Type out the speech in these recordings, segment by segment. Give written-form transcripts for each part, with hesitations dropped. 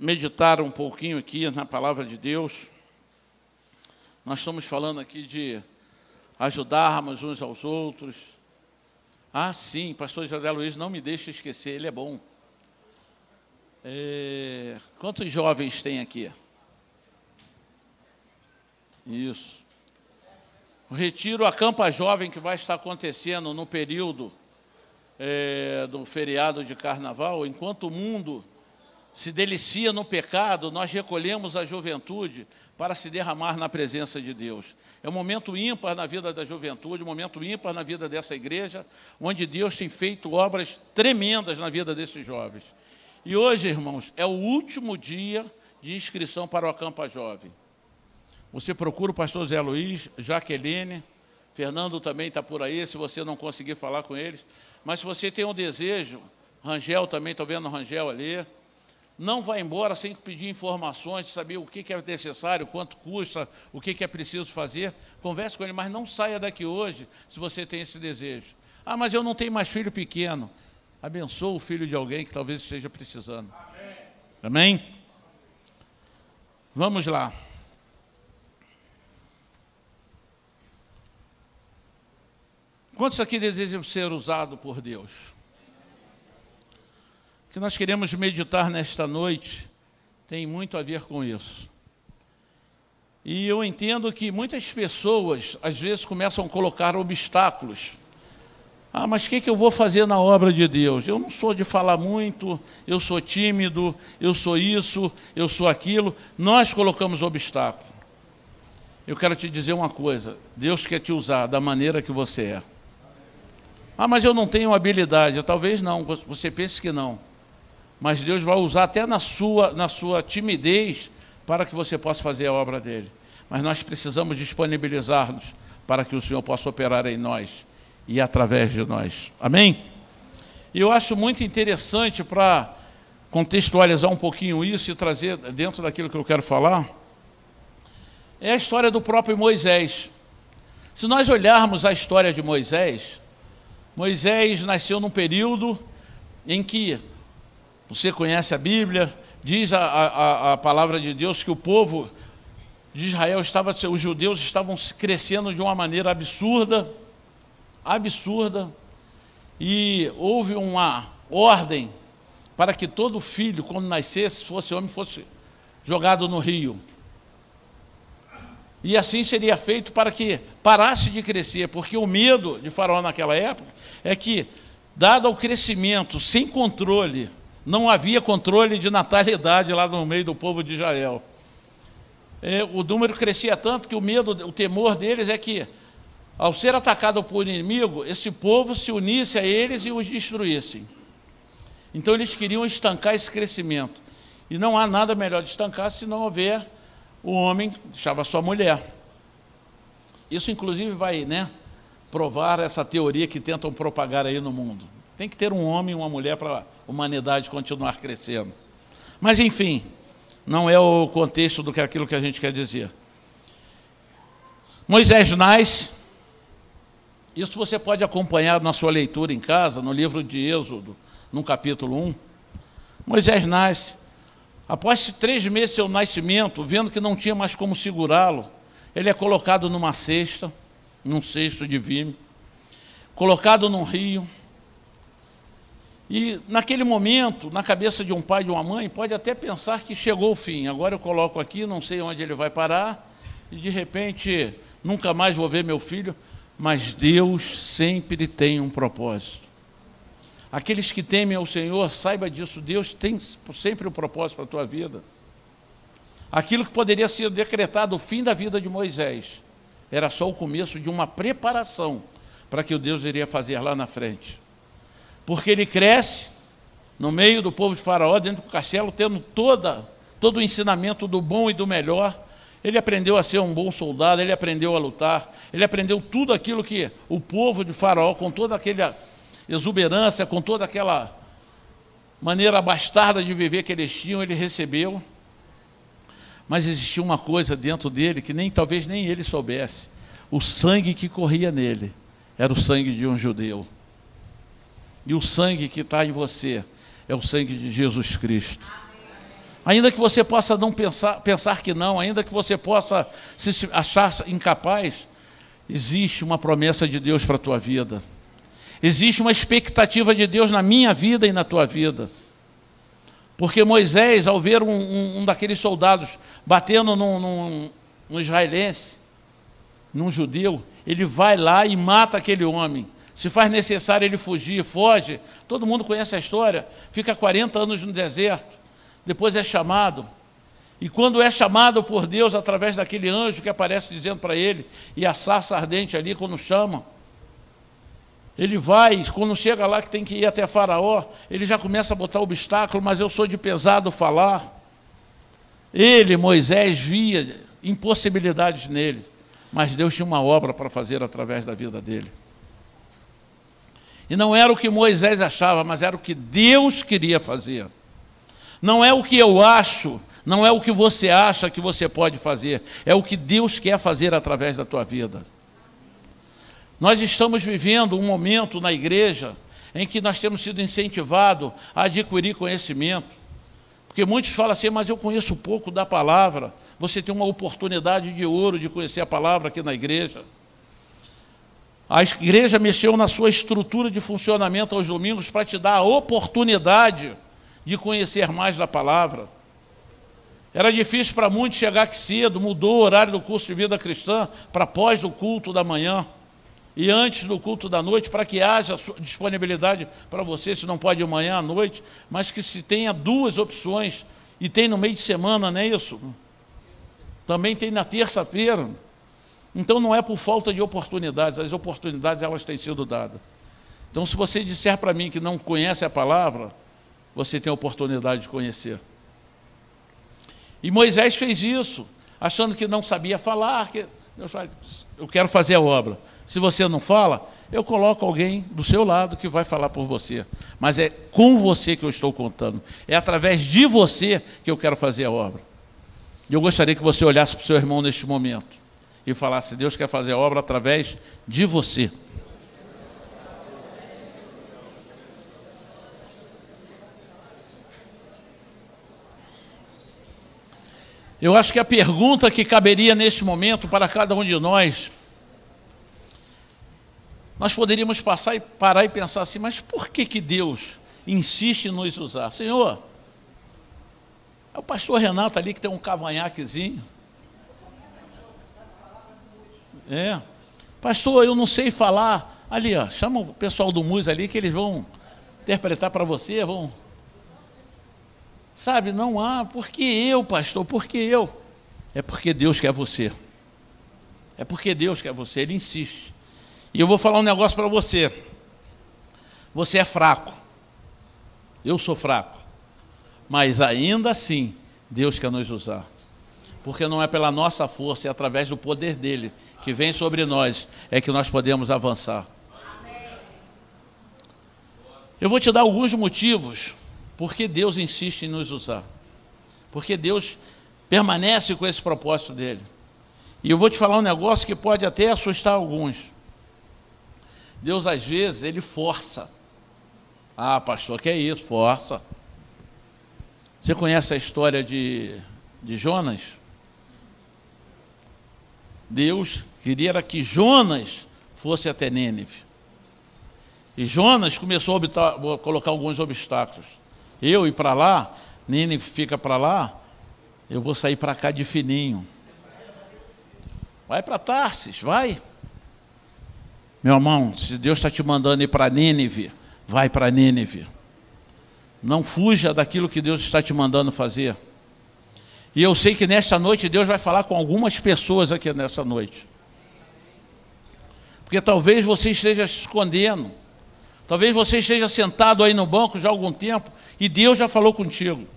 meditar um pouquinho aqui na palavra de Deus. Nós estamos falando aqui de ajudarmos uns aos outros. Ah, sim, pastor José Luiz, não me deixe esquecer, ele é bom. Quantos jovens tem aqui? Isso. O retiro Acampa Jovem que vai estar acontecendo no período do feriado de carnaval, enquanto o mundo se delicia no pecado, nós recolhemos a juventude para se derramar na presença de Deus. É um momento ímpar na vida da juventude, um momento ímpar na vida dessa igreja, onde Deus tem feito obras tremendas na vida desses jovens. E hoje, irmãos, é o último dia de inscrição para o Acampa Jovem. Você procura o pastor Zé Luiz, Jaqueline, Fernando também está por aí, se você não conseguir falar com eles. Mas se você tem um desejo, Rangel também, estou vendo o Rangel ali, não vá embora sem pedir informações, saber o que é necessário, quanto custa, o que é preciso fazer. Converse com ele, mas não saia daqui hoje se você tem esse desejo. Ah, mas eu não tenho mais filho pequeno. Abençoa o filho de alguém que talvez esteja precisando. Amém? Amém? Vamos lá. Quantos aqui desejam ser usados por Deus? O que nós queremos meditar nesta noite tem muito a ver com isso. E eu entendo que muitas pessoas, às vezes, começam a colocar obstáculos. Ah, mas o que eu vou fazer na obra de Deus? Eu não sou de falar muito, eu sou tímido, eu sou isso, eu sou aquilo. Nós colocamos obstáculo. Eu quero te dizer uma coisa, Deus quer te usar da maneira que você é. Ah, mas eu não tenho habilidade. Talvez não, você pense que não. Mas Deus vai usar até na sua timidez para que você possa fazer a obra dele. Mas nós precisamos disponibilizar-nos para que o Senhor possa operar em nós e através de nós. Amém? E eu acho muito interessante para contextualizar um pouquinho isso e trazer dentro daquilo que eu quero falar, é a história do próprio Moisés. Se nós olharmos a história de Moisés, Moisés nasceu num período em que, você conhece a Bíblia, diz a palavra de Deus que o povo de Israel os judeus estavam crescendo de uma maneira absurda, e houve uma ordem para que todo filho, quando nascesse, fosse homem, fosse jogado no rio. E assim seria feito para que parasse de crescer, porque o medo de Faraó naquela época é que, dado o crescimento sem controle, não havia controle de natalidade lá no meio do povo de Israel. O número crescia tanto que o temor deles é que, ao ser atacado por inimigo, esse povo se unisse a eles e os destruíssem. Então eles queriam estancar esse crescimento. E não há nada melhor de estancar se não houver o homem, deixava sua mulher. Isso, inclusive, vai provar essa teoria que tentam propagar aí no mundo. Tem que ter um homem e uma mulher para a humanidade continuar crescendo. Mas, enfim, não é o contexto aquilo que a gente quer dizer. Moisés nasce. Isso você pode acompanhar na sua leitura em casa, no livro de Êxodo, no capítulo 1. Moisés nasce. Após 3 meses do seu nascimento, vendo que não tinha mais como segurá-lo, ele é colocado num cesto de vime, colocado num rio. E naquele momento, na cabeça de um pai e de uma mãe, pode até pensar que chegou o fim. Agora eu coloco aqui, não sei onde ele vai parar, e de repente nunca mais vou ver meu filho. Mas Deus sempre tem um propósito. Aqueles que temem ao Senhor, saiba disso, Deus tem sempre um propósito para a tua vida. Aquilo que poderia ser decretado o fim da vida de Moisés, era só o começo de uma preparação para que o Deus iria fazer lá na frente. Porque ele cresce no meio do povo de Faraó, dentro do castelo, tendo todo o ensinamento do bom e do melhor. Ele aprendeu a ser um bom soldado, ele aprendeu a lutar, ele aprendeu tudo aquilo que o povo de Faraó, com toda aquela exuberância, com toda aquela maneira bastarda de viver que eles tinham, ele recebeu. Mas existia uma coisa dentro dele que talvez nem ele soubesse. O sangue que corria nele era o sangue de um judeu. E o sangue que está em você é o sangue de Jesus Cristo. Ainda que você possa não pensar que não, ainda que você possa se achar incapaz, existe uma promessa de Deus para a tua vida. Existe uma expectativa de Deus na minha vida e na tua vida. Porque Moisés, ao ver um daqueles soldados batendo num israelense, num judeu, ele vai lá e mata aquele homem. Se faz necessário ele fugir, foge. Todo mundo conhece a história. Fica 40 anos no deserto. Depois é chamado. E quando é chamado por Deus, através daquele anjo que aparece dizendo para ele, e a sarça ardente ali, quando chama, ele vai, quando chega lá que tem que ir até Faraó, ele já começa a botar obstáculo, mas eu sou de pesado falar. Ele, Moisés, via impossibilidades nele, mas Deus tinha uma obra para fazer através da vida dele. E não era o que Moisés achava, mas era o que Deus queria fazer. Não é o que eu acho, não é o que você acha que você pode fazer, é o que Deus quer fazer através da tua vida. Nós estamos vivendo um momento na igreja em que nós temos sido incentivados a adquirir conhecimento. Porque muitos falam assim, mas eu conheço pouco da palavra. Você tem uma oportunidade de ouro de conhecer a palavra aqui na igreja. A igreja mexeu na sua estrutura de funcionamento aos domingos para te dar a oportunidade de conhecer mais da palavra. Era difícil para muitos chegar aqui cedo, mudou o horário do curso de vida cristã para após o culto da manhã e antes do culto da noite, para que haja disponibilidade para você, se não pode de manhã à noite, mas que se tenha duas opções, e tem no meio de semana, não é isso? Também tem na terça-feira. Então não é por falta de oportunidades, as oportunidades elas têm sido dadas. Então se você disser para mim que não conhece a palavra, você tem a oportunidade de conhecer. E Moisés fez isso, achando que não sabia falar, que Deus fala, eu quero fazer a obra. Se você não fala, eu coloco alguém do seu lado que vai falar por você. Mas é com você que eu estou contando. É através de você que eu quero fazer a obra. E eu gostaria que você olhasse para o seu irmão neste momento e falasse, Deus quer fazer a obra através de você. Eu acho que a pergunta que caberia neste momento para cada um de nós poderíamos parar e pensar assim, mas por que Deus insiste em nos usar? Senhor, é o pastor Renato ali que tem um cavanhaquezinho. Pastor, eu não sei falar. Ali, ó, chama o pessoal do MUS ali que eles vão interpretar para você, vão... Sabe, não há, por que eu, pastor, por que eu? É porque Deus quer você. É porque Deus quer você, Ele insiste. E eu vou falar um negócio para você. Você é fraco. Eu sou fraco. Mas ainda assim, Deus quer nos usar. Porque não é pela nossa força, é através do poder dEle, que vem sobre nós, é que nós podemos avançar. Eu vou te dar alguns motivos porque Deus insiste em nos usar. Porque Deus permanece com esse propósito dEle. E eu vou te falar um negócio que pode até assustar alguns. Deus, às vezes, Ele força. Ah, pastor, que é isso? Força. Você conhece a história de Jonas? Deus queria que Jonas fosse até Nínive. E Jonas começou a colocar alguns obstáculos. Eu ir para lá, Nínive fica para lá, eu vou sair para cá de fininho. Vai para Tarsis, vai. Meu irmão, se Deus está te mandando ir para Nínive, vai para Nínive. Não fuja daquilo que Deus está te mandando fazer. E eu sei que nesta noite Deus vai falar com algumas pessoas aqui nessa noite. Porque talvez você esteja se escondendo. Talvez você esteja sentado aí no banco já há algum tempo e Deus já falou contigo.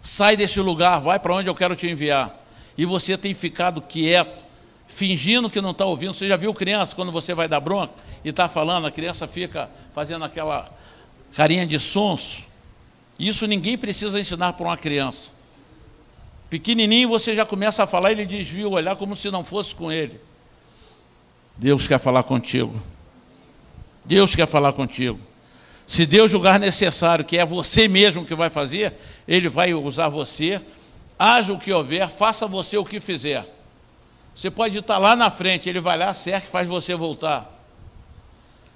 Sai desse lugar, vai para onde eu quero te enviar. E você tem ficado quieto, fingindo que não está ouvindo. Você já viu criança quando você vai dar bronca e está falando, a criança fica fazendo aquela carinha de sonso? Isso ninguém precisa ensinar para uma criança. Pequenininho você já começa a falar e ele desvia o olhar como se não fosse com ele. Deus quer falar contigo. Deus quer falar contigo. Se Deus julgar necessário que é você mesmo que vai fazer, Ele vai usar você, haja o que houver, faça você o que fizer. Você pode estar lá na frente, ele vai lá, cerca e faz você voltar.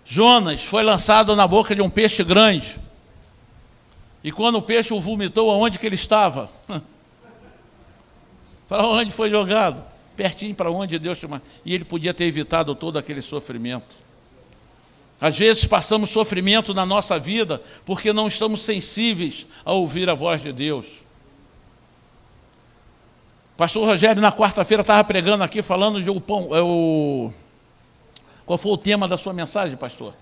Jonas foi lançado na boca de um peixe grande. E quando o peixe o vomitou, aonde que ele estava? Para onde foi jogado? Pertinho para onde Deus chamou. E ele podia ter evitado todo aquele sofrimento. Às vezes passamos sofrimento na nossa vida porque não estamos sensíveis a ouvir a voz de Deus. Pastor Rogério, na quarta-feira, estava pregando aqui, falando de o pão. Qual foi o tema da sua mensagem, pastor?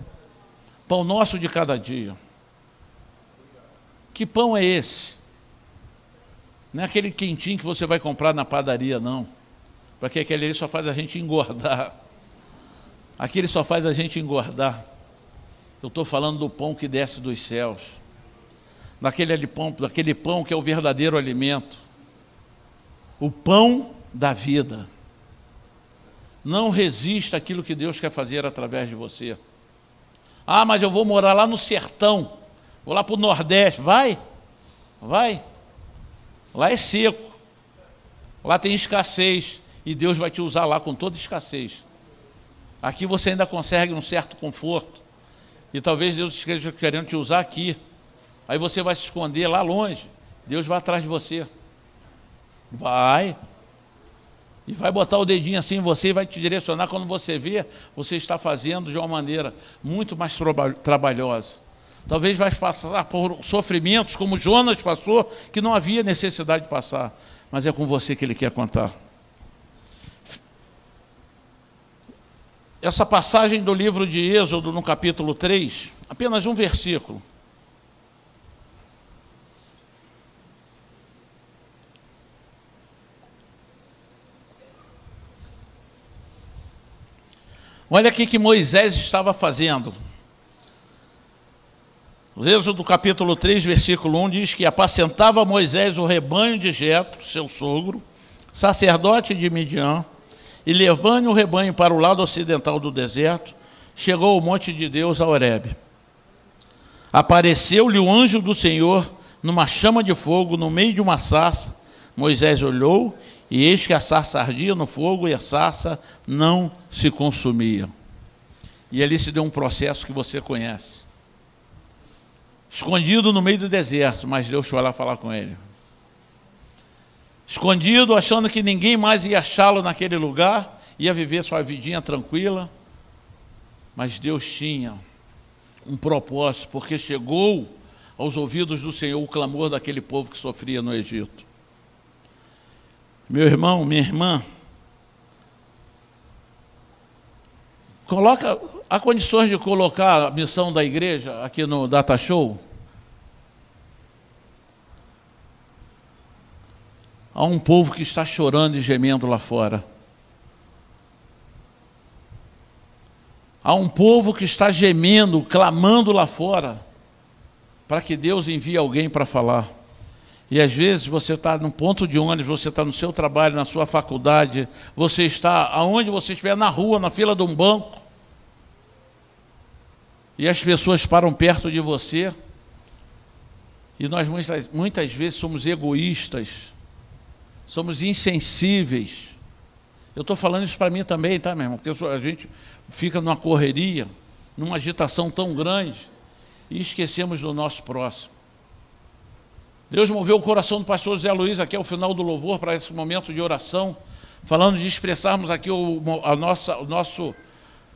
Pão nosso de cada dia. Que pão é esse? Não é aquele quentinho que você vai comprar na padaria, não. Porque aquele ali só faz a gente engordar. Aquele só faz a gente engordar. Eu estou falando do pão que desce dos céus. Daquele pão que é o verdadeiro alimento. O pão da vida. Não resista àquilo que Deus quer fazer através de você. Ah, mas eu vou morar lá no sertão. Vou lá para o Nordeste. Vai. Lá é seco. Lá tem escassez. E Deus vai te usar lá com toda escassez. Aqui você ainda consegue um certo conforto. E talvez Deus esteja querendo te usar aqui. Aí você vai se esconder lá longe. Deus vai atrás de você. Vai. E vai botar o dedinho assim em você e vai te direcionar. Quando você vê, você está fazendo de uma maneira muito mais trabalhosa. Talvez vai passar por sofrimentos como Jonas passou, que não havia necessidade de passar. Mas é com você que Ele quer contar. Essa passagem do livro de Êxodo, no capítulo 3, apenas um versículo. Olha aqui que Moisés estava fazendo. O Êxodo capítulo 3, versículo 1 diz que apacentava Moisés o rebanho de Jetro, seu sogro, sacerdote de Midian, e levando o rebanho para o lado ocidental do deserto, chegou ao monte de Deus, a Horebe. Apareceu-lhe o anjo do Senhor numa chama de fogo no meio de uma sarça. Moisés olhou e eis que a sarça ardia no fogo e a sarça não se consumia. E ali se deu um processo que você conhece. Escondido no meio do deserto, mas Deus foi lá falar com ele. Escondido, achando que ninguém mais ia achá-lo naquele lugar, ia viver sua vidinha tranquila. Mas Deus tinha um propósito, porque chegou aos ouvidos do Senhor o clamor daquele povo que sofria no Egito. Meu irmão, minha irmã, há condições de colocar a missão da igreja aqui no Data Show? Há um povo que está chorando e gemendo lá fora. Há um povo que está gemendo, clamando lá fora, para que Deus envie alguém para falar. E às vezes você está no ponto de ônibus, você está no seu trabalho, na sua faculdade, você está aonde você estiver, na rua, na fila de um banco, e as pessoas param perto de você, e nós muitas vezes somos egoístas, somos insensíveis. Eu estou falando isso para mim também, tá, meu irmão? Porque a gente fica numa correria, numa agitação tão grande, e esquecemos do nosso próximo. Deus moveu o coração do pastor José Luiz aqui ao final do louvor para esse momento de oração, falando de expressarmos aqui o nosso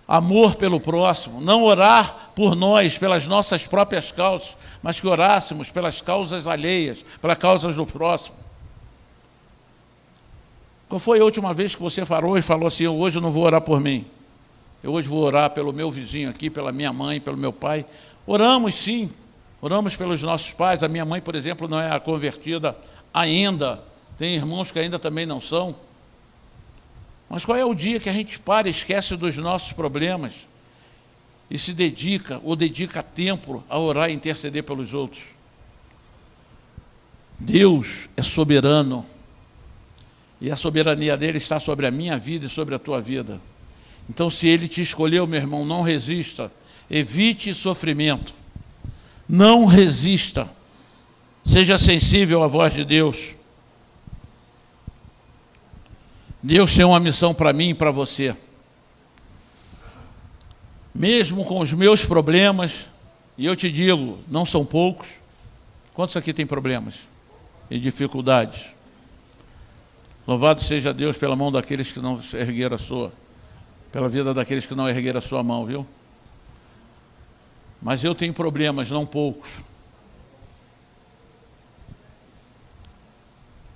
amor pelo próximo, não orar por nós, pelas nossas próprias causas, mas que orássemos pelas causas alheias, pelas causas do próximo. Qual foi a última vez que você parou e falou assim: hoje eu não vou orar por mim, eu hoje vou orar pelo meu vizinho aqui, pela minha mãe, pelo meu pai? Oramos sim, oramos pelos nossos pais. A minha mãe, por exemplo, não é convertida ainda, tem irmãos que ainda também não são. Mas qual é o dia que a gente para e esquece dos nossos problemas e se dedica, ou dedica tempo a orar e interceder pelos outros? Deus é soberano, e a soberania dele está sobre a minha vida e sobre a tua vida. Então, se ele te escolheu, meu irmão, não resista, evite sofrimento, não resista, Seja sensível à voz de Deus. Deus tem uma missão para mim e para você. Mesmo com os meus problemas, e eu te digo, não são poucos. Quantos aqui têm problemas e dificuldades? Louvado seja Deus pela mão daqueles que não ergueram a sua, pela vida daqueles que não ergueram a sua mão, viu? Mas eu tenho problemas, não poucos.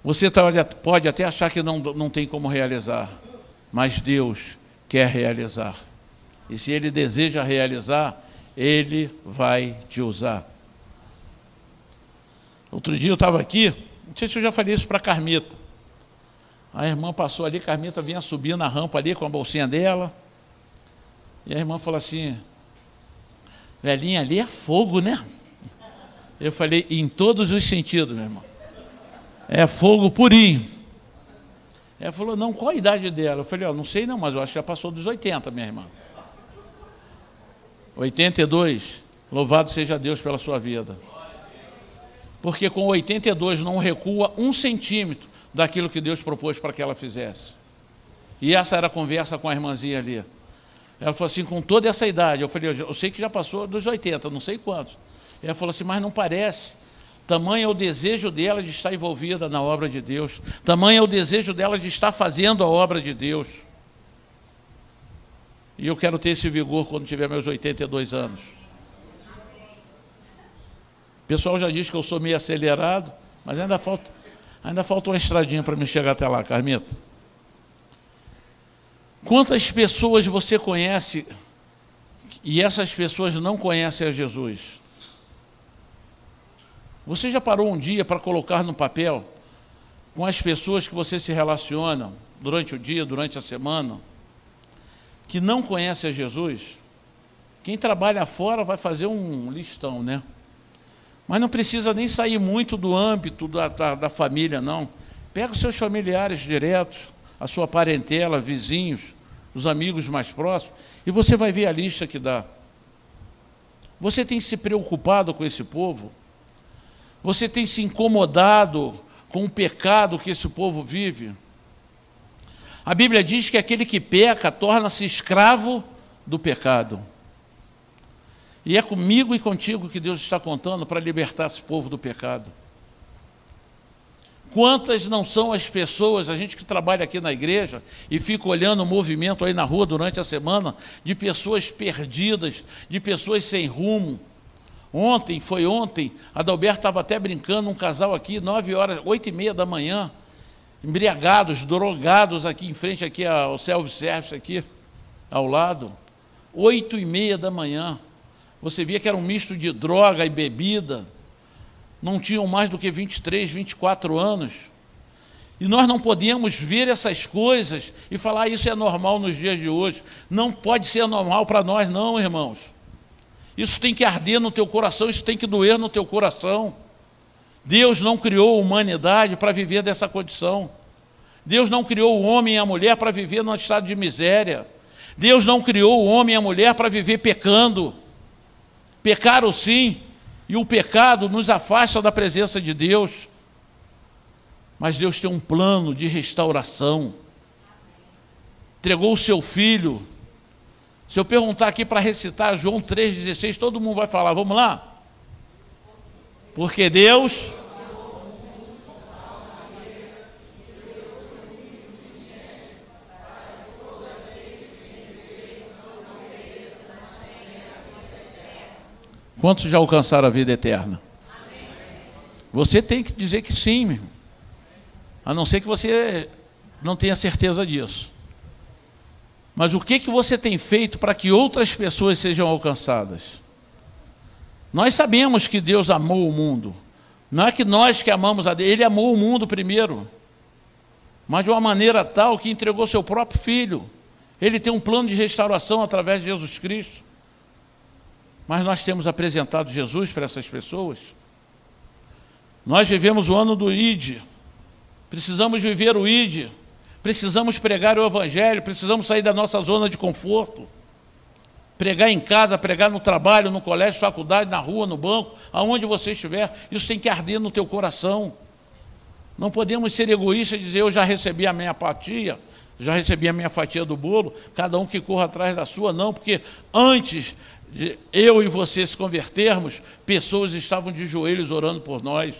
Você pode até achar que não tem como realizar, mas Deus quer realizar. E se Ele deseja realizar, Ele vai te usar. Outro dia eu estava aqui, não sei se eu já falei isso para a Carmita. A irmã passou ali, a Carmita vinha subir na rampa ali com a bolsinha dela. E a irmã falou assim, velhinha, ali é fogo, né? Eu falei, em todos os sentidos, meu irmão. É fogo purinho. Ela falou, não, qual a idade dela? Eu falei, não sei não, mas eu acho que já passou dos 80, minha irmã. 82, louvado seja Deus pela sua vida. Porque com 82 não recua 1 centímetro daquilo que Deus propôs para que ela fizesse. E essa era a conversa com a irmãzinha ali. Ela falou assim, com toda essa idade, eu falei, eu sei que já passou dos 80, não sei quantos. Ela falou assim, mas não parece. Tamanho é o desejo dela de estar envolvida na obra de Deus. Tamanho é o desejo dela de estar fazendo a obra de Deus. E eu quero ter esse vigor quando tiver meus 82 anos. O pessoal já diz que eu sou meio acelerado, mas ainda falta uma estradinha para me chegar até lá, Carmita. Quantas pessoas você conhece e essas pessoas não conhecem a Jesus? Você já parou um dia para colocar no papel com as pessoas que você se relaciona durante o dia, durante a semana, que não conhecem a Jesus? Quem trabalha fora vai fazer um listão, né? Mas não precisa nem sair muito do âmbito da família, não. Pega os seus familiares diretos, a sua parentela, vizinhos, os amigos mais próximos, e você vai ver a lista que dá. Você tem se preocupado com esse povo? Você tem se incomodado com o pecado que esse povo vive? A Bíblia diz que aquele que peca torna-se escravo do pecado. E é comigo e contigo que Deus está contando para libertar esse povo do pecado. Quantas não são as pessoas, a gente que trabalha aqui na igreja e fica olhando o movimento aí na rua durante a semana, de pessoas perdidas, de pessoas sem rumo. Ontem, a Adalberto estava até brincando, um casal aqui, 9 horas, 8h30 da manhã, embriagados, drogados aqui em frente aqui ao self-service aqui, ao lado, 8h30 da manhã. Você via que era um misto de droga e bebida, não tinham mais do que 23, 24 anos. E nós não podíamos ver essas coisas e falar, isso é normal nos dias de hoje. Não pode ser normal para nós não, irmãos. Isso tem que arder no teu coração, isso tem que doer no teu coração. Deus não criou a humanidade para viver dessa condição. Deus não criou o homem e a mulher para viver num estado de miséria. Deus não criou o homem e a mulher para viver pecando. Pecaram sim, e o pecado nos afasta da presença de Deus. Mas Deus tem um plano de restauração. Entregou o seu Filho. Se eu perguntar aqui para recitar João 3,16, todo mundo vai falar, vamos lá? Porque Deus... Quantos já alcançaram a vida eterna? Você tem que dizer que sim, meu irmão. A não ser que você não tenha certeza disso. Mas o que você tem feito para que outras pessoas sejam alcançadas? Nós sabemos que Deus amou o mundo. Não é que nós que amamos a Deus, Ele amou o mundo primeiro. Mas de uma maneira tal que entregou seu próprio Filho. Ele tem um plano de restauração através de Jesus Cristo. Mas nós temos apresentado Jesus para essas pessoas. Nós vivemos o ano do ID. Precisamos viver o ID. Precisamos pregar o Evangelho. Precisamos sair da nossa zona de conforto. pregar em casa, pregar no trabalho, no colégio, faculdade, na rua, no banco, aonde você estiver. Isso tem que arder no teu coração. Não podemos ser egoístas e dizer, eu já recebi a minha fatia, já recebi a minha fatia do bolo, cada um que corra atrás da sua. Não, porque antes de eu e você se convertermos, pessoas estavam de joelhos orando por nós.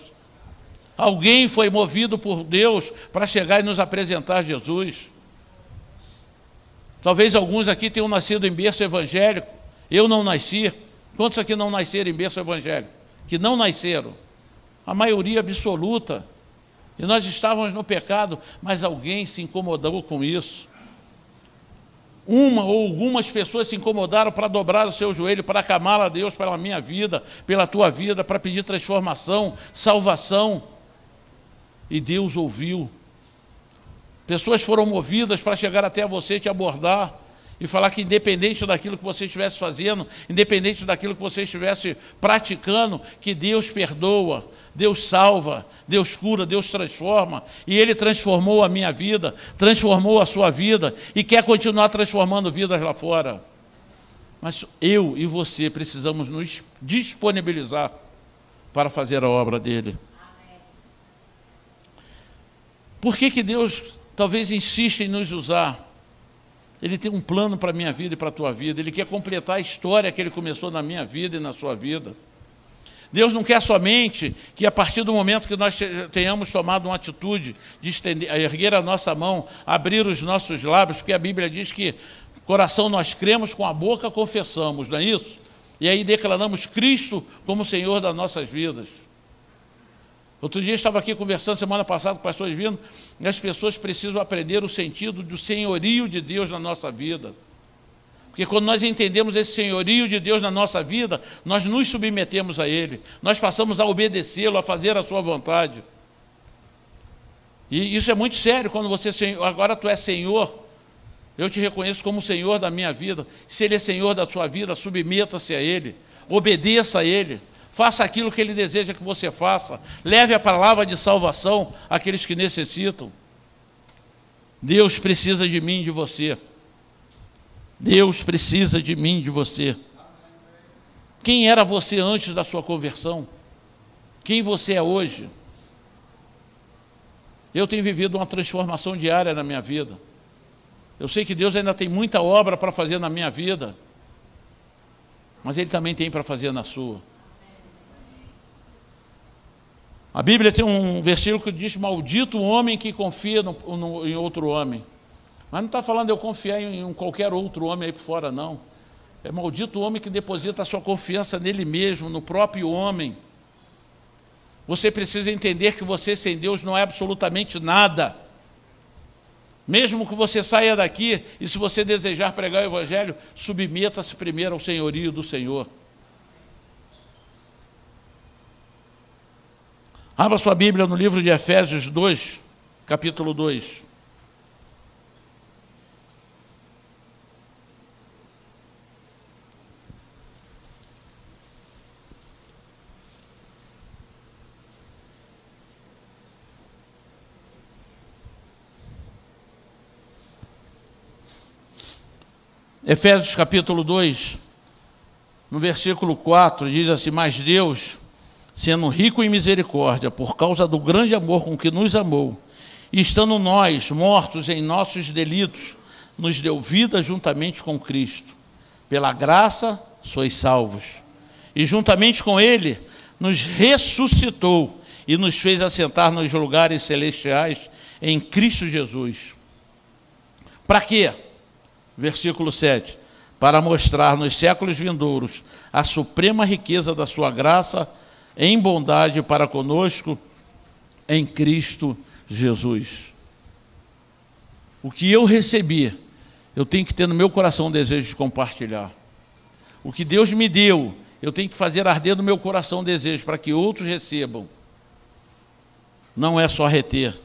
Alguém foi movido por Deus para chegar e nos apresentar Jesus. Talvez alguns aqui tenham nascido em berço evangélico. Eu não nasci. Quantos aqui não nasceram em berço evangélico? Que não nasceram? A maioria absoluta. E nós estávamos no pecado, mas alguém se incomodou com isso. Uma ou algumas pessoas se incomodaram para dobrar o seu joelho, para clamar a Deus pela minha vida, pela tua vida, para pedir transformação, salvação. E Deus ouviu. Pessoas foram movidas para chegar até você, te abordar e falar que independente daquilo que você estivesse fazendo, independente daquilo que você estivesse praticando, que Deus perdoa, Deus salva, Deus cura, Deus transforma. E Ele transformou a minha vida, transformou a sua vida e quer continuar transformando vidas lá fora. Mas eu e você precisamos nos disponibilizar para fazer a obra dEle. Por que Deus talvez insiste em nos usar? Ele tem um plano para a minha vida e para a tua vida. Ele quer completar a história que Ele começou na minha vida e na sua vida. Deus não quer somente que a partir do momento que nós tenhamos tomado uma atitude de erguer a nossa mão, abrir os nossos lábios, porque a Bíblia diz que coração nós cremos, com a boca confessamos, não é isso? E aí declaramos Cristo como Senhor das nossas vidas. Outro dia estava aqui conversando, semana passada, com o pastor Divino, e as pessoas precisam aprender o sentido do senhorio de Deus na nossa vida. Porque quando nós entendemos esse senhorio de Deus na nossa vida, nós nos submetemos a Ele, nós passamos a obedecê-lo, a fazer a sua vontade. E isso é muito sério, quando você, agora tu és Senhor, eu te reconheço como Senhor da minha vida. Se Ele é Senhor da sua vida, submeta-se a Ele, obedeça a Ele. Faça aquilo que Ele deseja que você faça. Leve a palavra de salvação àqueles que necessitam. Deus precisa de mim e de você. Deus precisa de mim e de você. Quem era você antes da sua conversão? Quem você é hoje? Eu tenho vivido uma transformação diária na minha vida. Eu sei que Deus ainda tem muita obra para fazer na minha vida, mas Ele também tem para fazer na sua. A Bíblia tem um versículo que diz, maldito o homem que confia em outro homem. Mas não está falando de eu confiar em qualquer outro homem aí por fora, não. É maldito o homem que deposita a sua confiança nele mesmo, no próprio homem. Você precisa entender que você sem Deus não é absolutamente nada. Mesmo que você saia daqui, e se você desejar pregar o Evangelho, submeta-se primeiro ao senhorio do Senhor. Abra sua Bíblia no livro de Efésios 2, capítulo 2. Efésios capítulo 2, no versículo 4, diz assim, mas Deus, sendo rico em misericórdia, por causa do grande amor com que nos amou, e estando nós mortos em nossos delitos, nos deu vida juntamente com Cristo. Pela graça sois salvos. E juntamente com Ele, nos ressuscitou e nos fez assentar nos lugares celestiais em Cristo Jesus. Para quê? Versículo 7. Para mostrar nos séculos vindouros a suprema riqueza da sua graça em bondade para conosco em Cristo Jesus. O que eu recebi, eu tenho que ter no meu coração o desejo de compartilhar. O que Deus me deu, eu tenho que fazer arder no meu coração o desejo para que outros recebam. Não é só reter.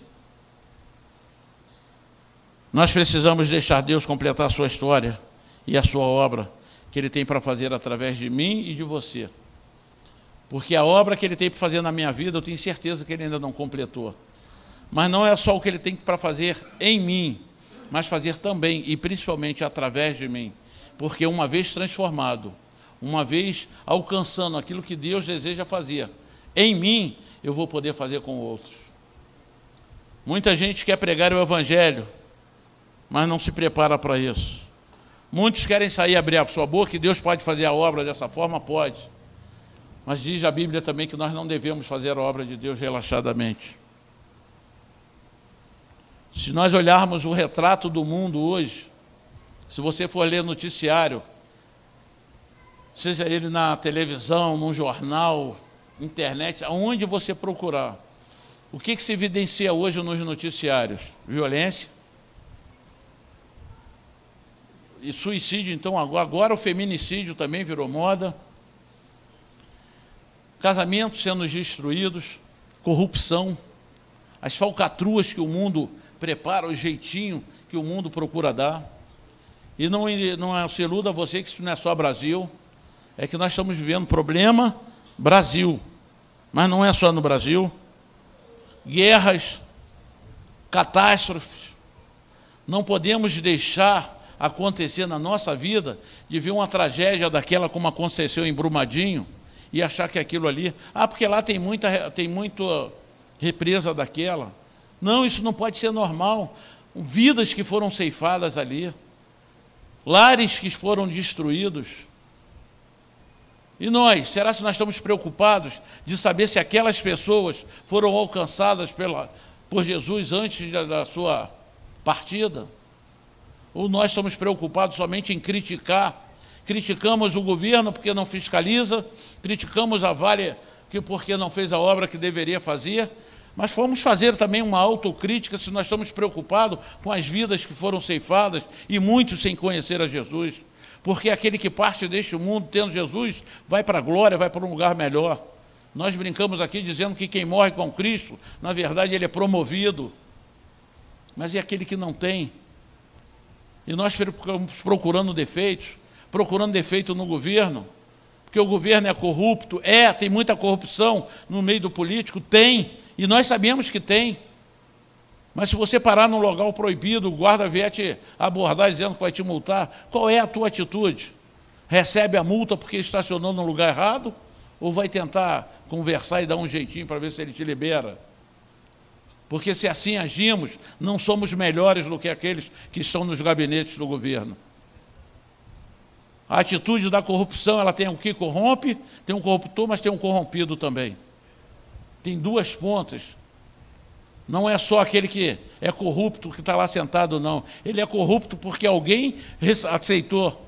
Nós precisamos deixar Deus completar a sua história e a sua obra que Ele tem para fazer através de mim e de você. Porque a obra que Ele tem para fazer na minha vida, eu tenho certeza que Ele ainda não completou. Mas não é só o que Ele tem para fazer em mim, mas fazer também e principalmente através de mim. Porque uma vez transformado, uma vez alcançando aquilo que Deus deseja fazer, em mim, eu vou poder fazer com outros. Muita gente quer pregar o Evangelho, mas não se prepara para isso. Muitos querem sair e abrir a sua boca, e Deus pode fazer a obra dessa forma? Pode. Mas diz a Bíblia também que nós não devemos fazer a obra de Deus relaxadamente. Se nós olharmos o retrato do mundo hoje, se você for ler noticiário, seja ele na televisão, num jornal, internet, aonde você procurar, o que se evidencia hoje nos noticiários? Violência. E suicídio, então, agora o feminicídio também virou moda. Casamentos sendo destruídos, corrupção, as falcatruas que o mundo prepara, o jeitinho que o mundo procura dar. E não se iluda você que isso não é só Brasil, é que nós estamos vivendo problema Brasil, mas não é só no Brasil. Guerras, catástrofes, não podemos deixar acontecer na nossa vida de ver uma tragédia daquela como aconteceu em Brumadinho e achar que aquilo ali, porque lá tem muita represa daquela. Não, isso não pode ser normal. Vidas que foram ceifadas ali, lares que foram destruídos. E nós, será que nós estamos preocupados de saber se aquelas pessoas foram alcançadas por Jesus antes da sua partida? Ou nós estamos preocupados somente em criticar? Criticamos o governo porque não fiscaliza, criticamos a Vale porque não fez a obra que deveria fazer, mas vamos fazer também uma autocrítica se nós estamos preocupados com as vidas que foram ceifadas e muitos sem conhecer a Jesus. Porque aquele que parte deste mundo tendo Jesus vai para a glória, vai para um lugar melhor. Nós brincamos aqui dizendo que quem morre com Cristo, na verdade ele é promovido. Mas e aquele que não tem? E nós ficamos procurando defeito no governo, porque o governo é corrupto, tem muita corrupção no meio do político, tem, e nós sabemos que tem. Mas se você parar num local proibido, o guarda vier te abordar dizendo que vai te multar, qual é a tua atitude? Recebe a multa porque estacionou no lugar errado? Ou vai tentar conversar e dar um jeitinho para ver se ele te libera? Porque se assim agimos, não somos melhores do que aqueles que estão nos gabinetes do governo. A atitude da corrupção, ela tem o que corrompe, tem um corruptor, mas tem um corrompido também. Tem duas pontas. Não é só aquele que é corrupto que está lá sentado, não. Ele é corrupto porque alguém aceitou.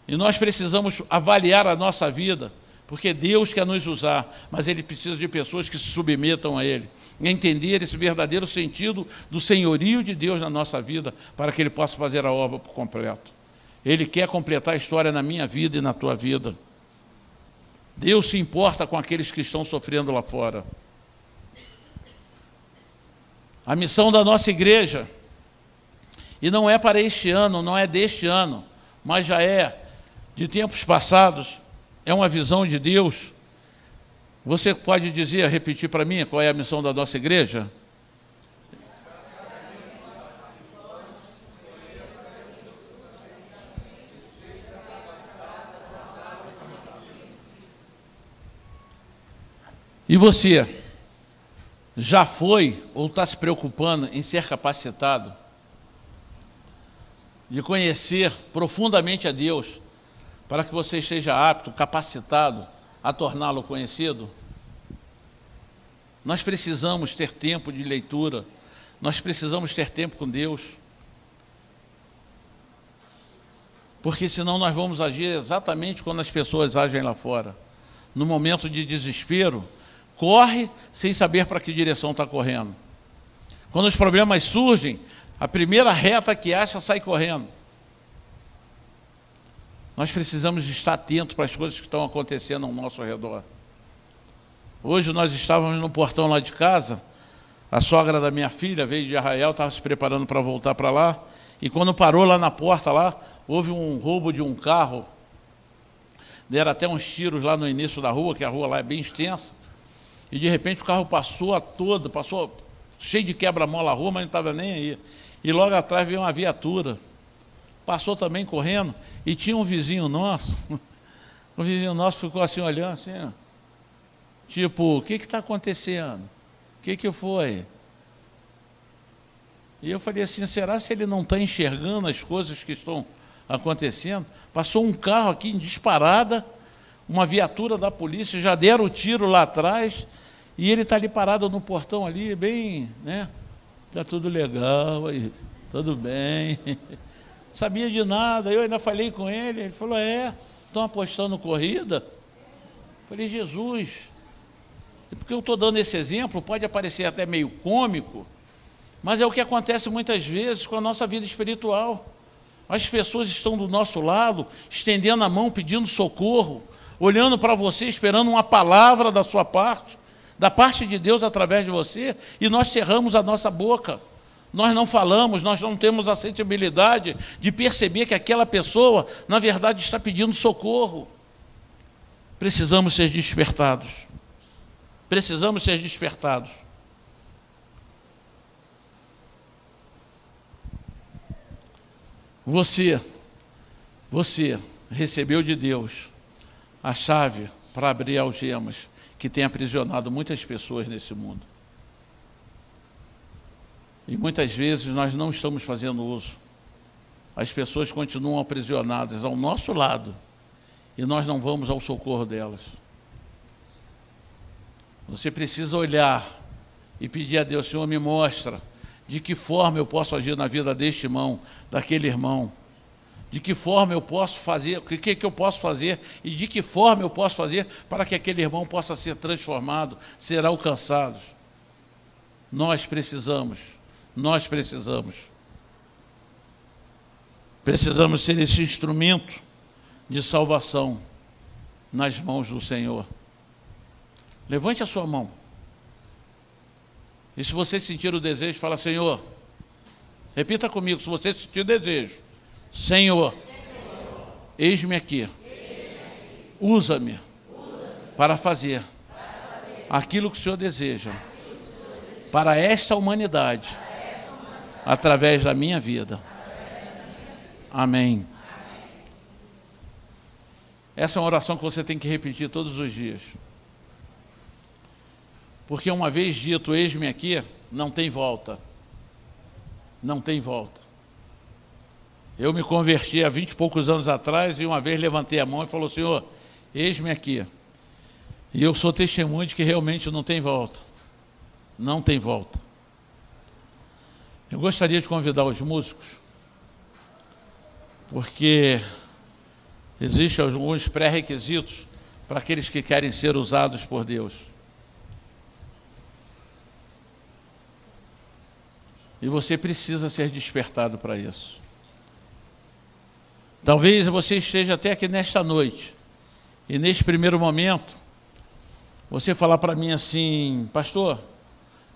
E nós precisamos avaliar a nossa vida, porque Deus quer nos usar, mas Ele precisa de pessoas que se submetam a Ele, entender esse verdadeiro sentido do senhorio de Deus na nossa vida, para que Ele possa fazer a obra por completo. Ele quer completar a história na minha vida e na tua vida. Deus se importa com aqueles que estão sofrendo lá fora. A missão da nossa igreja, e não é para este ano, não é deste ano, mas já é de tempos passados, é uma visão de Deus. Você pode dizer, repetir para mim, qual é a missão da nossa igreja? E você já foi ou está se preocupando em ser capacitado, de conhecer profundamente a Deus, para que você esteja apto, capacitado a torná-lo conhecido? Nós precisamos ter tempo de leitura, nós precisamos ter tempo com Deus, porque senão nós vamos agir exatamente quando as pessoas agem lá fora. No momento de desespero, corre sem saber para que direção está correndo. Quando os problemas surgem, a primeira reta que acha sai correndo. Nós precisamos estar atentos para as coisas que estão acontecendo ao nosso redor. Hoje nós estávamos no portão lá de casa, a sogra da minha filha veio de Arraial, estava se preparando para voltar para lá, e quando parou lá na porta, lá, houve um roubo de um carro, deram até uns tiros lá no início da rua, que a rua lá é bem extensa, e de repente o carro passou cheio de quebra-mola a rua, mas não estava nem aí. E logo atrás veio uma viatura, passou também correndo, e tinha um vizinho nosso, o vizinho nosso ficou assim olhando, assim, ó, tipo, o que está acontecendo? O que foi? E eu falei assim, será se ele não está enxergando as coisas que estão acontecendo? Passou um carro aqui em disparada, uma viatura da polícia, já deram o tiro lá atrás, e ele está ali parado no portão ali, bem, né? Está tudo legal, aí, tudo bem. Sabia de nada, eu ainda falei com ele, ele falou, estão apostando corrida? Falei, Jesus, porque eu estou dando esse exemplo, pode parecer até meio cômico, mas é o que acontece muitas vezes com a nossa vida espiritual. As pessoas estão do nosso lado, estendendo a mão, pedindo socorro, olhando para você, esperando uma palavra da sua parte, da parte de Deus através de você, e nós cerramos a nossa boca. Nós não falamos, nós não temos a sensibilidade de perceber que aquela pessoa, na verdade, está pedindo socorro. Precisamos ser despertados. Precisamos ser despertados. Você recebeu de Deus a chave para abrir algemas que tem aprisionado muitas pessoas nesse mundo. E muitas vezes nós não estamos fazendo uso. As pessoas continuam aprisionadas ao nosso lado e nós não vamos ao socorro delas. Você precisa olhar e pedir a Deus, Senhor, me mostra de que forma eu posso agir na vida deste irmão, daquele irmão. De que forma eu posso fazer, o que eu posso fazer e de que forma eu posso fazer para que aquele irmão possa ser transformado, ser alcançado. Nós precisamos ser esse instrumento de salvação nas mãos do Senhor. Levante a sua mão. E se você sentir o desejo, fala, Senhor, repita comigo, se você sentir o desejo, Senhor, eis-me aqui, usa-me para fazer aquilo que o Senhor deseja para esta humanidade, através da minha vida. Amém. Essa é uma oração que você tem que repetir todos os dias. Porque uma vez dito, eis-me aqui, não tem volta. Não tem volta. Eu me converti há 20 e poucos anos atrás e uma vez levantei a mão e falou, Senhor, eis-me aqui. E eu sou testemunho de que realmente não tem volta. Não tem volta. Eu gostaria de convidar os músicos, porque existem alguns pré-requisitos para aqueles que querem ser usados por Deus. E você precisa ser despertado para isso. Talvez você esteja até aqui nesta noite, e neste primeiro momento, você falar para mim assim, pastor,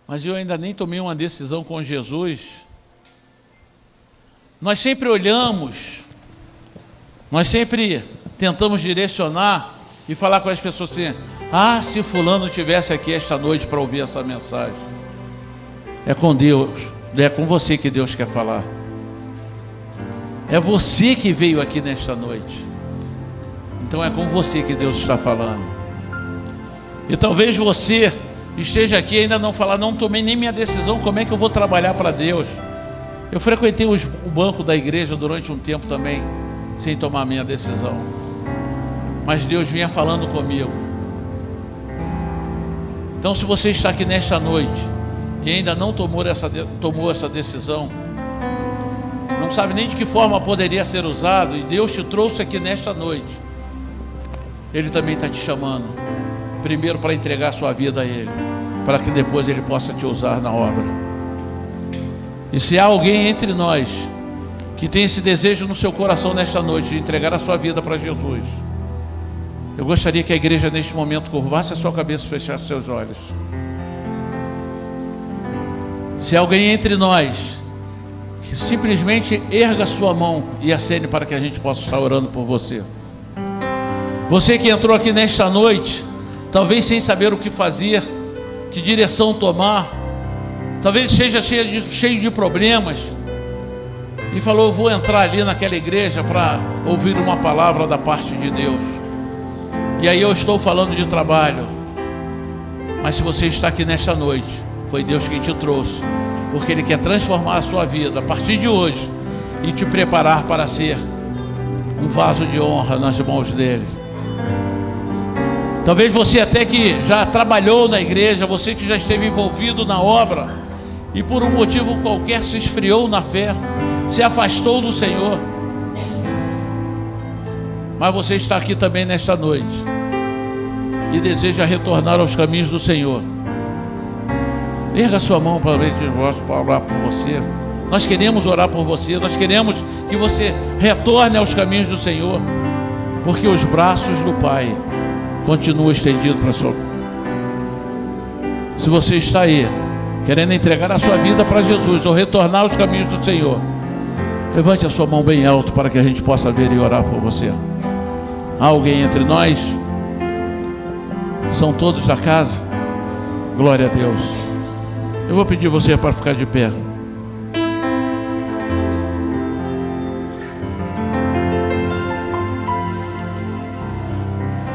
mas eu ainda nem tomei uma decisão com Jesus. Nós sempre olhamos, nós sempre tentamos direcionar e falar com as pessoas assim, se fulano estivesse aqui esta noite para ouvir essa mensagem. É com Deus, é com você que Deus quer falar. É você que veio aqui nesta noite. Então é com você que Deus está falando. E talvez você esteja aqui e ainda não tomei nem minha decisão, como é que eu vou trabalhar para Deus? Eu frequentei o banco da igreja durante um tempo também, sem tomar minha decisão. Mas Deus vinha falando comigo. Então se você está aqui nesta noite e ainda não tomou essa decisão, não sabe nem de que forma poderia ser usado, e Deus te trouxe aqui nesta noite, Ele também está te chamando, primeiro para entregar a sua vida a Ele, para que depois Ele possa te usar na obra. E se há alguém entre nós que tem esse desejo no seu coração nesta noite de entregar a sua vida para Jesus, eu gostaria que a igreja neste momento curvasse a sua cabeça e fechasse seus olhos. Se há alguém entre nós que simplesmente erga a sua mão e acene para que a gente possa estar orando por você. Você que entrou aqui nesta noite, talvez sem saber o que fazer, que direção tomar, talvez esteja cheio de problemas, e falou: eu vou entrar ali naquela igreja para ouvir uma palavra da parte de Deus. E aí eu estou falando de trabalho. Mas se você está aqui nesta noite, foi Deus quem te trouxe, porque Ele quer transformar a sua vida a partir de hoje e te preparar para ser um vaso de honra nas mãos dEle. Talvez você até que já trabalhou na igreja, você que já esteve envolvido na obra e por um motivo qualquer se esfriou na fé, se afastou do Senhor. Mas você está aqui também nesta noite e deseja retornar aos caminhos do Senhor. Erga sua mão para orar por você. Nós queremos orar por você. Nós queremos que você retorne aos caminhos do Senhor, porque os braços do Pai continuam estendidos para a sua. Se você está aí querendo entregar a sua vida para Jesus ou retornar aos caminhos do Senhor, levante a sua mão bem alto para que a gente possa ver e orar por você. Há alguém entre nós? São todos da casa? Glória a Deus. Eu vou pedir você para ficar de pé.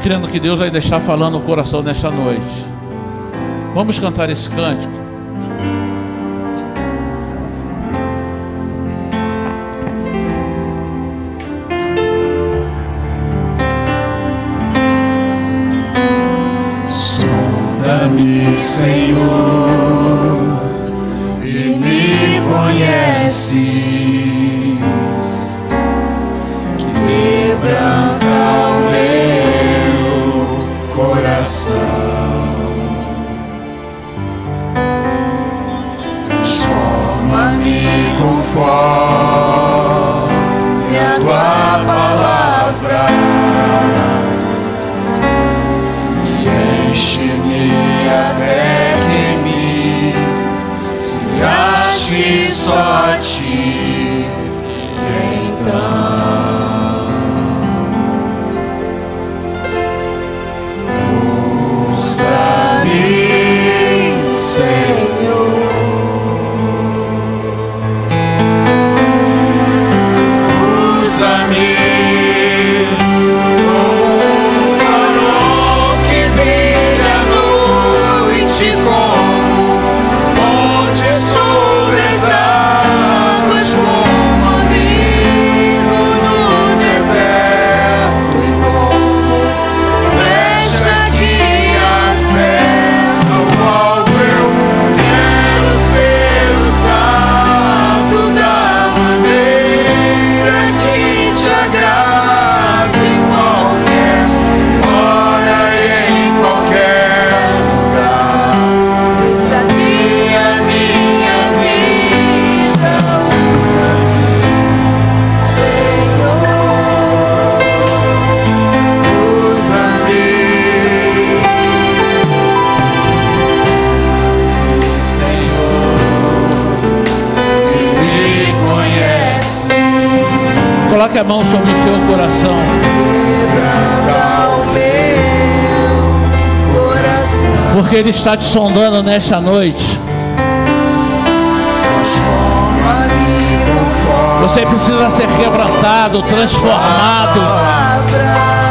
Crendo que Deus ainda está falando no coração nesta noite. Vamos cantar esse cântico. Sonda-me, Senhor, e me conheces, quebranta o meu coração, transforma-me conforme a tua palavra, e enche-me até que me se ache só a ti. Então usa-me, Senhor, usa-me como um farol que brilha à noite, como ponte sobre as águas, como amigo no deserto, e como flecha que acerta o alvo. Eu quero ser usado da maneira que te agrada, em qualquer hora e em qualquer lugar. Eis aqui a minha vida, usa-me, Senhor, usa-me, Senhor, e me conhece. Coloque a mão sobre o seu coração. Quebranta o meu coração, Porque Ele está te sondando nesta noite. transforma-me conforme Você precisa ser quebrantado, transformado.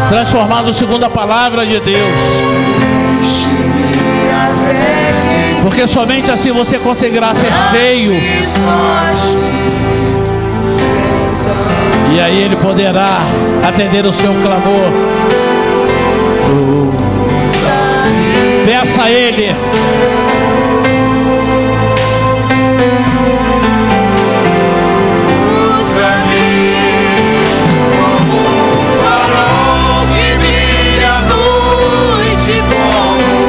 Transformado segundo a palavra de Deus. enche-me até Porque somente assim você conseguirá ser cheio. que só a ti. E aí Ele poderá atender o seu clamor. Usa-me, Peça a Ele. usa-me como um farol que brilha à noite, como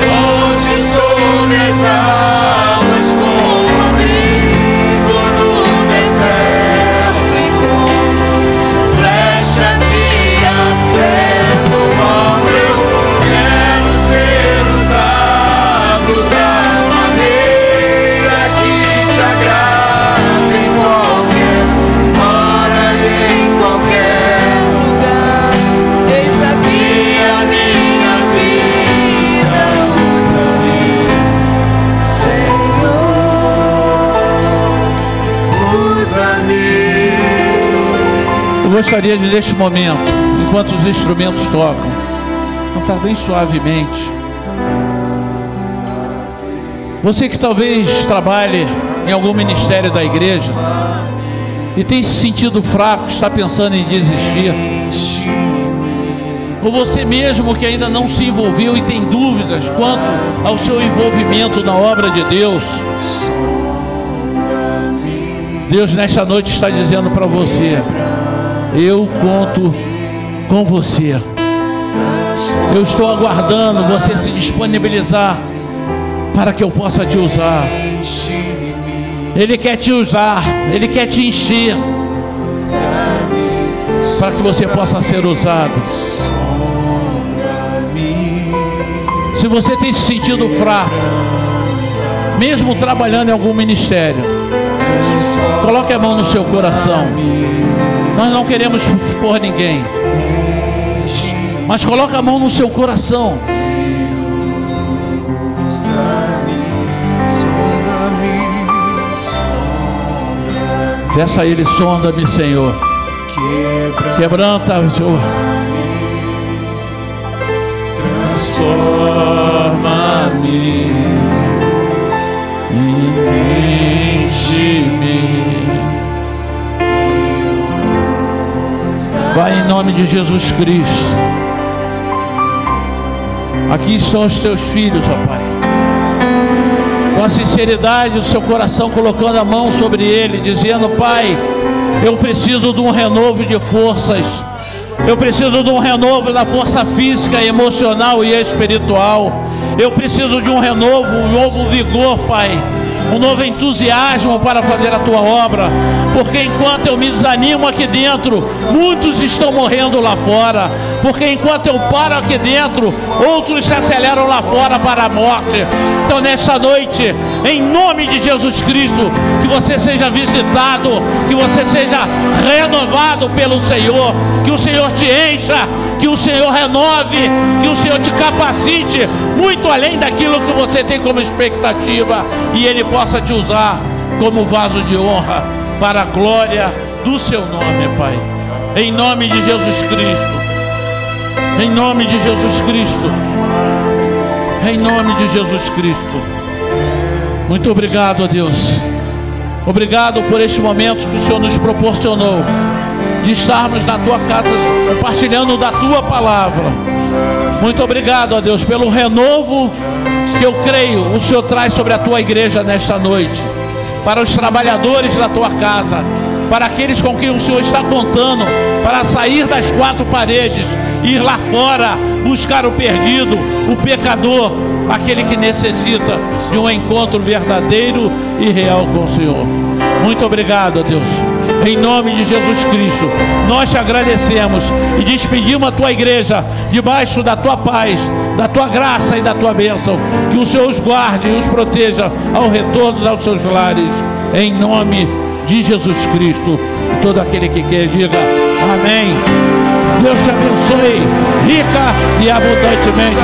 ponte sobre as águas, como abrigo no deserto, e como flecha que acerta o alvo. Eu quero ser usado da gostaria de, neste momento, enquanto os instrumentos tocam, cantar bem suavemente. Você que talvez trabalhe em algum ministério da igreja e tem se sentido fraco, está pensando em desistir, ou você mesmo que ainda não se envolveu e tem dúvidas quanto ao seu envolvimento na obra de Deus, Deus nesta noite está dizendo para você: eu conto com você. Eu estou aguardando você se disponibilizar para que eu possa te usar. Ele quer te usar, Ele quer te encher para que você possa ser usado. Se você tem se sentido fraco, mesmo trabalhando em algum ministério, coloque a mão no seu coração. Nós não queremos expor ninguém, mas coloque a mão no seu coração. Peça a Ele: sonda-me, Senhor. Quebranta, Senhor. Transforma-me, enche-me. Vai em nome de Jesus Cristo. Aqui estão os teus filhos, ó Pai, com a sinceridade do seu coração, colocando a mão sobre ele, dizendo: Pai, eu preciso de um renovo de forças. Eu preciso de um renovo da força física, emocional e espiritual. Eu preciso de um renovo, um novo vigor, Pai, um novo entusiasmo para fazer a tua obra, porque enquanto eu me desanimo aqui dentro, muitos estão morrendo lá fora, porque enquanto eu paro aqui dentro, outros se aceleram lá fora para a morte. Então nessa noite, em nome de Jesus Cristo, que você seja visitado, que você seja renovado pelo Senhor, que o Senhor te encha, que o Senhor renove, que o Senhor te capacite muito além daquilo que você tem como expectativa, e Ele possa te usar como vaso de honra para a glória do seu nome, Pai. Em nome de Jesus Cristo. Em nome de Jesus Cristo. Em nome de Jesus Cristo. Muito obrigado, ó Deus. Obrigado por este momento que o Senhor nos proporcionou, de estarmos na tua casa compartilhando da tua palavra. Muito obrigado, ó Deus, pelo renovo que eu creio o Senhor traz sobre a tua igreja nesta noite, para os trabalhadores da tua casa, para aqueles com quem o Senhor está contando, para sair das quatro paredes, ir lá fora, buscar o perdido, o pecador, aquele que necessita de um encontro verdadeiro e real com o Senhor. Muito obrigado, ó Deus. Em nome de Jesus Cristo, nós te agradecemos e despedimos a tua igreja debaixo da tua paz, da tua graça e da tua bênção. Que o Senhor os guarde e os proteja ao retorno aos seus lares. Em nome de Jesus Cristo. Todo aquele que quer, diga amém. Deus te abençoe rica e abundantemente.